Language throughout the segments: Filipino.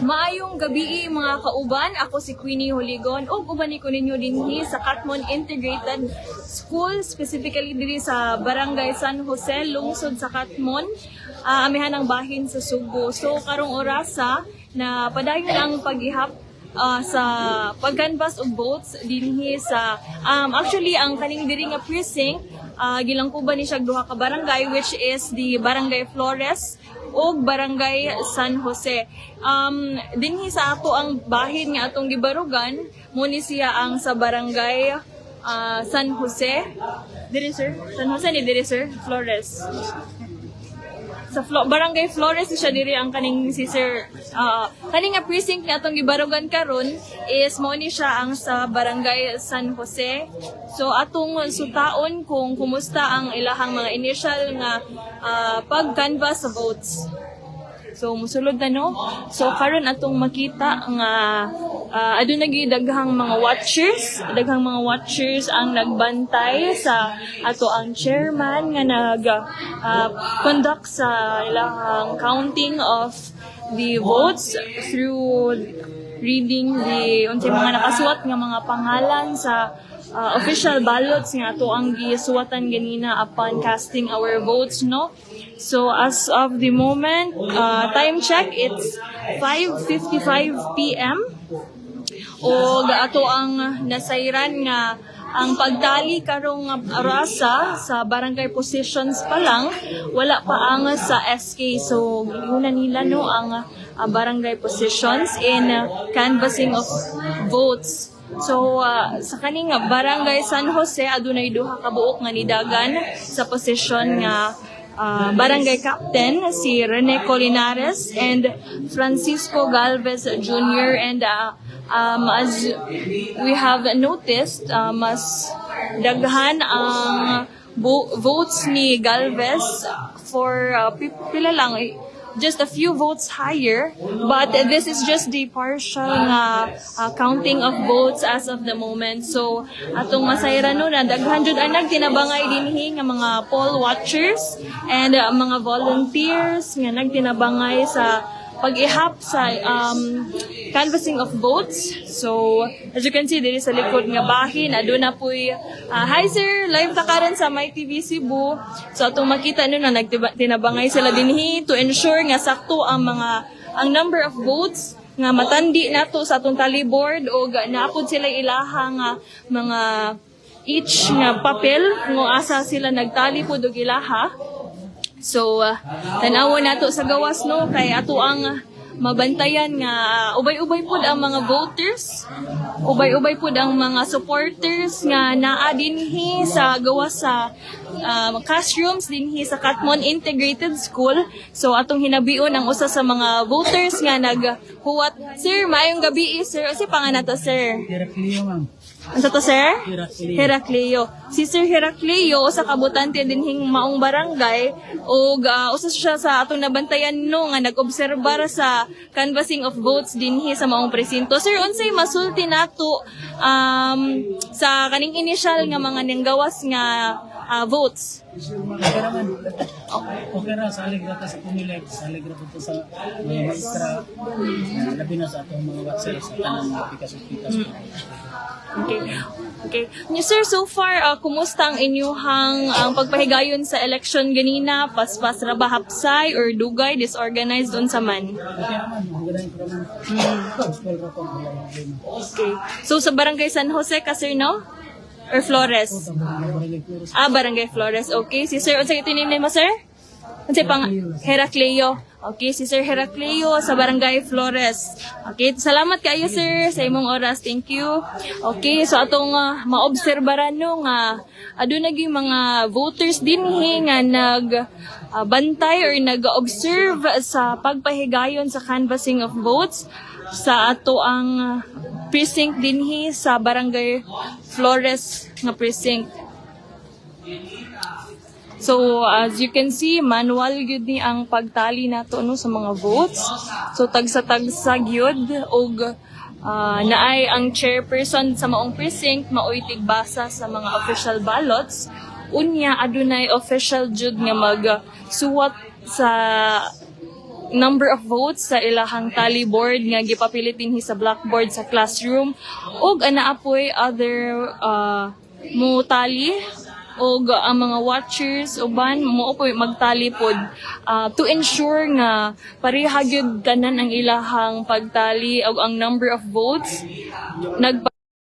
Maayong gabi mga kauban, ako si Queenie Holigon ug uban ko ninyo dinhi sa Katmon Integrated School, specifically diri sa Barangay San Jose, lungsod sa Katmon, amihan ang bahin sa Subo. So karong orasa na padayon ang paghihap sa pag-canvas og votes dinhi sa actually ang kaning diri nga precinct gilangkuban ni siya duha ka barangay, which is the Barangay Flores og Barangay San Jose. Dinhi sa ato ang bahin nga atong gibarugan mo ni siya ang sa Barangay San Jose. Diri sir, San Jose ni diri sir, Flores. Sa Barangay Flores siya diri ang kaning si sir kaning nga precinct nga atong gibarugan karon is mao ni siya ang sa Barangay San Jose. So atong sutaon kung kumusta ang ilahang mga initial nga pag-canvas sa votes. So musulod na no. So karon atong makita nga aduna gyud daghang mga watchers ang nagbantay sa ato ang chairman nga nag conduct sa ilahang counting of the votes through reading the unsay mga nakasuwat nga mga pangalan sa official ballots nga ato ang gisuwatan ganina upon casting our votes, no. So as of the moment, time check, it's 5:55 p.m. O ato ang nasayran nga ang pagtali karong arasa sa barangay positions pa lang, wala pa ang sa SK. So una nila no ang barangay positions in canvassing of votes. So sa kaning Barangay San Jose adunay duha ka buok nga nidagan sa posisyon nga Barangay Captain si Rene Colinares and Francisco Galvez Jr. and as we have noticed, mas daghan ang votes ni Galvez for pila lang, just a few votes higher, but this is just the partial counting of votes as of the moment. So atong masayran no na daghan jud ang nagtinabangay dinhi nga mga poll watchers and mga volunteers nga nagtinabangay sa pag-ihap sa canvassing of votes. So as you can see diri sa likod nga bahin aduna poy hi sir, live ta karon sa My TV Cebu. So atong makita no na nagtinabangay sila dinhi to ensure nga sakto ang number of votes nga matandi nato sa atong tally board o naapod sila ilahang mga each nga papel ngo asa sila nagtali pud og ilaha. So tan-awon nato sa gawas no kay ato ang mabantayan nga ubay-ubay pud ang mga voters, ubay-ubay pud ang mga supporters nga naa dinhi sa gawas sa classrooms dinhi sa Katmon Integrated School. So atong hinabion ang usa sa mga voters nga naghuwat. Sir, maayong gabi sir. Kasi pangalan to sir? Heraclio ma'am. Ano to sir? Heraclio. Si Sir Heraclio usa ka botante dinhing maong barangay ug usa siya sa atong nabantayan no nga nag-obserbar sa canvassing of votes dinhi sa maong presinto. Sir, unsay masulti nato sa kaning initial nga mga nanggawas nga votes? Okay naman. Okay ra, salig ra ta sa pumilig, salig ra po sa mga maestra, labi na sa atong mga watchers sa tanang mga pikas. Okay. Sir, so far, kumusta ang inyuhang ang pagpahigayon sa election ganina? Paspas ra ba hapsay or dugay, disorganized unsa man? Okay naman, magaling ko naman. Okay. So sa Barangay San Jose ka sir, no? Or Flores? Barangay Flores. Okay. Si Sir, unsay itinim mo sir? Unsay pang Heraclio. Okay, si Sir Heraclio sa Barangay Flores. Okay, salamat kayo sir sa imong oras. Thank you. Okay, so atong maobserbaran no nga aduna gyud mga voters dinhi nga bantay or nag-observe sa pagpahigayon sa canvassing of votes sa ato ang precinct dinhi sa Barangay Flores nga precinct. So as you can see, manual gyud ni ang pagtali nato no sa mga votes. So tagsa-tagsa gyud og naay ang chairperson sa maong precinct maoy tigbasa sa mga official ballots. Unya adunay official jud nga magsuwat sa number of votes sa ilahang tally board nga gipapilitin sa blackboard sa classroom ug anaapoy other mo tally og ang mga watchers uban mo po magtali pod to ensure nga pareha gyud tanan ang ilahang pagtali og ang number of votes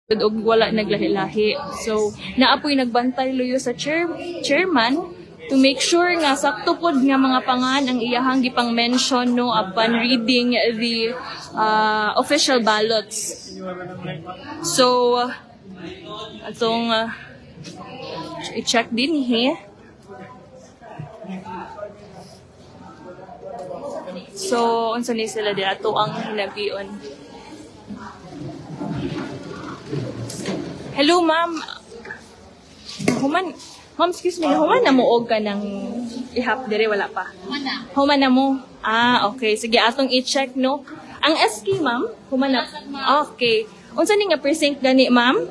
og wala naglahi-lahi. So naapoy nagbantay luyo sa chairman to make sure nga sakto pod nga mga pangan ang iyahang gipang mention no upon reading the official ballots. So atong i-check din So, unsa ni sila di ato ang hinabion. Hello, ma'am. Ma'am, excuse me. Human na mo og ka ng ihap dire wala pa. Human na mo. Okay. Sige, atong i-check no. Ang SK, ma'am, human na. Okay. Unsa ni nga precinct gani, ma'am?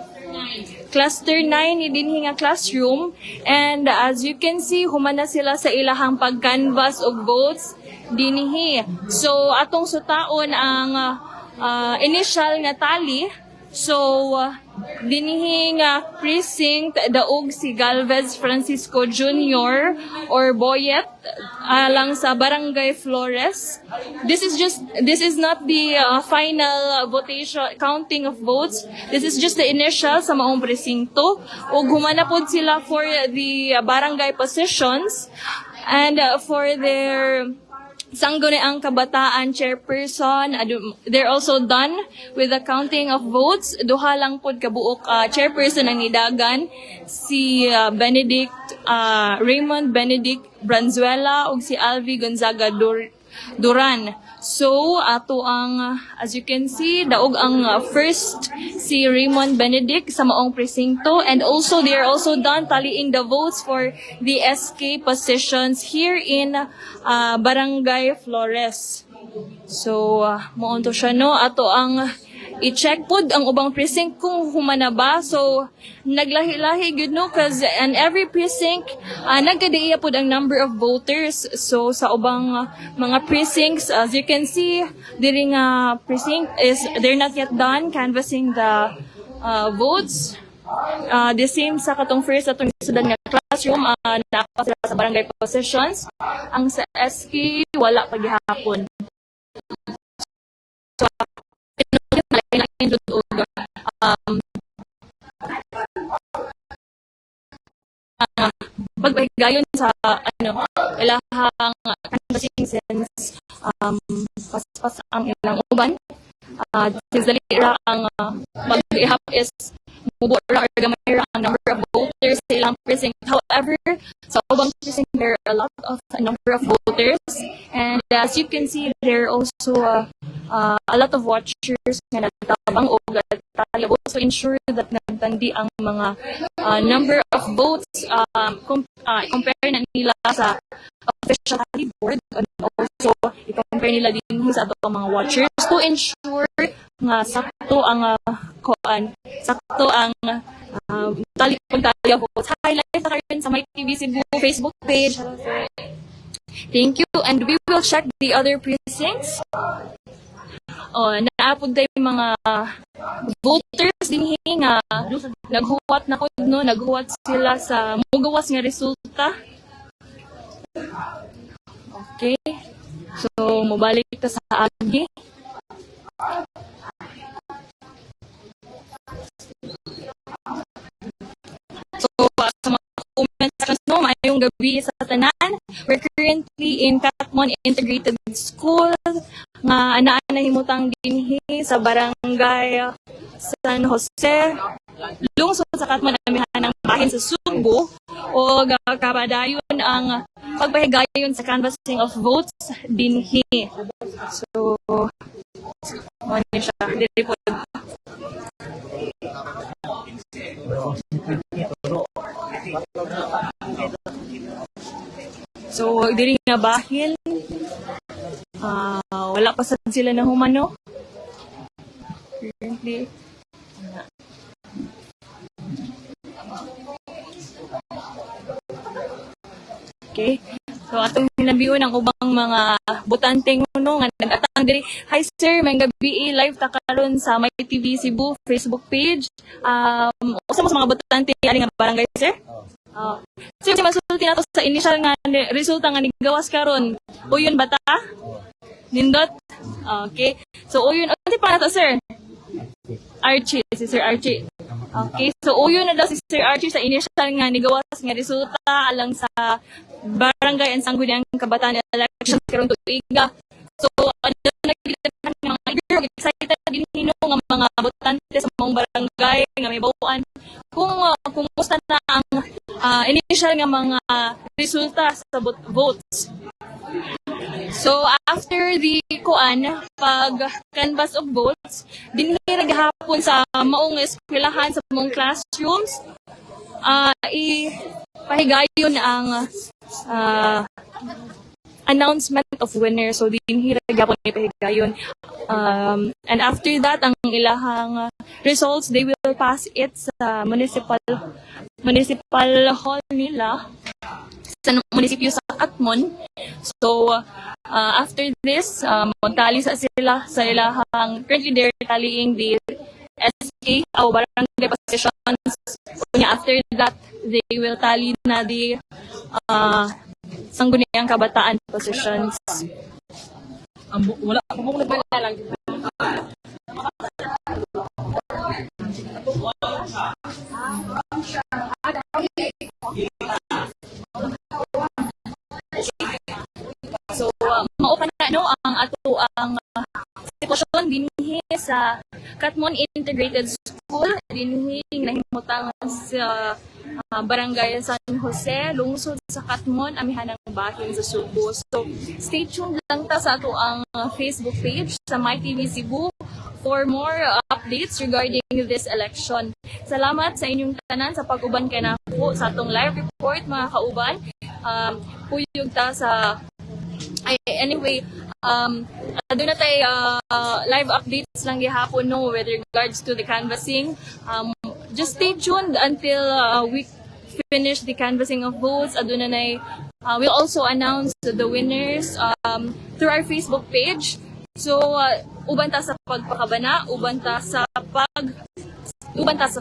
Cluster 9 din nga classroom, and as you can see humana sila sa ilahang pag-canvas og votes dinhi. So atong sutaon ang initial nga tally. So dinhi nga precinct daog si Galvez Francisco Jr. or Boyet alang sa Barangay Flores. This is not the final votation counting of votes. This is just the initial sa maong presinto. Ug humana pod sila for the barangay positions and for their Sangguniang Kabataan Chairperson. They're also done with the counting of votes. Duha lang pod kabuok chairperson ang nidagan, si Raymond Benedict Branzuela ug si Alvi Gonzaga Duran. So ato ang as you can see daog ang first si Raymond Benedict sa maong presinto, and also they are also done tallying the votes for the SK positions here in Barangay Flores. So moonto siya no, ato ang i-check pod ang ubang precinct kung humana ba. So naglahi-lahi gyud no, cause in every precinct nagkadaiya pod ang number of voters. So sa ubang mga precincts, as you can see diri nga precinct is they're not yet done canvassing the votes. The same sa katong first atong sudan nga classroom, naapa sila sa barangay positions. Ang sa SK wala pa gihapon. So pagpahigayon sa ilahang canvassing since paspas ang ilang uban, since dali ra ang mag-ihap is mubura or gamay ra ang number of voters sa ilang precinct. However, sa ubang precinct there are a lot of number of voters, and as you can see there are also a lot of watchers nga nagtabang o talabo to ensure that nagtandi ang mga number of votes compare na nila sa official tally board, and also i-compare nila din sa ato mga watchers to ensure nga sakto ang pagtali of votes. Highlight na karon sa My TV Cebu Facebook page. Thank you, and we will check the other precincts. Naapod tayo mga voters din nga naghuwat sila sa mugawas nga resulta. Okay. So mobalik ta sa agi. So sa mga comments no, mayong gabi sa tanan. We're currently in Catmon Integrated School nga anaa na himutang dinhi sa Barangay San Jose, lungsod sa Catmon, amihan ng bahin sa Subo, o kapadayon ang pagpahigayon sa canvassing of votes dinhi. So ano siya, diri po. So diri nga bahin, wala pa sad sila na humano currently. Okay, So atong hinabion ang ubang mga butanteng no nga nag-atang diri. Hi sir, may gabi live ta karon sa My TV Cebu Facebook page. Usa mo sa mga butante ali nga barangay sir? Sir, masulti nato sa initial nga resulta nga nigawas karon. Uyon bata? Nindot? Okay. So uyon ano pa nato sir? Archie, si Sir Archie. Okay, so uyo na daw si Sir Archie sa initial nga nigawas nga resulta alang sa barangay and sangguniang kabataan elections karon tuiga. So ano nagdilipan ng mga girl excited din hino nga mga botante sa mga barangay nga may bawaan kung musta na ang initial nga mga resulta sa votes. So after the pag canvas of votes, dinhira gahapon sa maong eskwelahan sa mong classrooms, ipahigayon ang announcement of winner. So dinhira gahapon ipahigayon. And after that, ang ilahang results, they will pass it sa municipal hall nila sa munisipyo sa Katmon. So, after this, magtali sila sa ilahang, currently they're tallying the SK, o barangay positions. After that, they will tally na the sangguniang kabataan positions. Wala pa mo lang. So, mao pa na no ang ato ang sitwasyon dinhi sa Katmon Integrated School dinhi nahimutang sa barangay San Jose, lungsod sa Katmon, amihanang bahin sa Subo. So, stay tuned lang ta sa ato ang Facebook page sa My TV Cebu for more updates regarding this election. Salamat sa inyong tanan sa pag-uban kay nako sa atong live report mga kauban. Puyog ta sa anyway, doon na tayo live updates lang gihapon no with regards to the canvassing. Just stay tuned until we finish the canvassing of votes. Doon na we'll also announce the winners through our Facebook page. So, uban ta sa pagpakabana, uban ta sa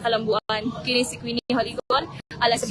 kalambuan. Kini si Queenie Holigon, alas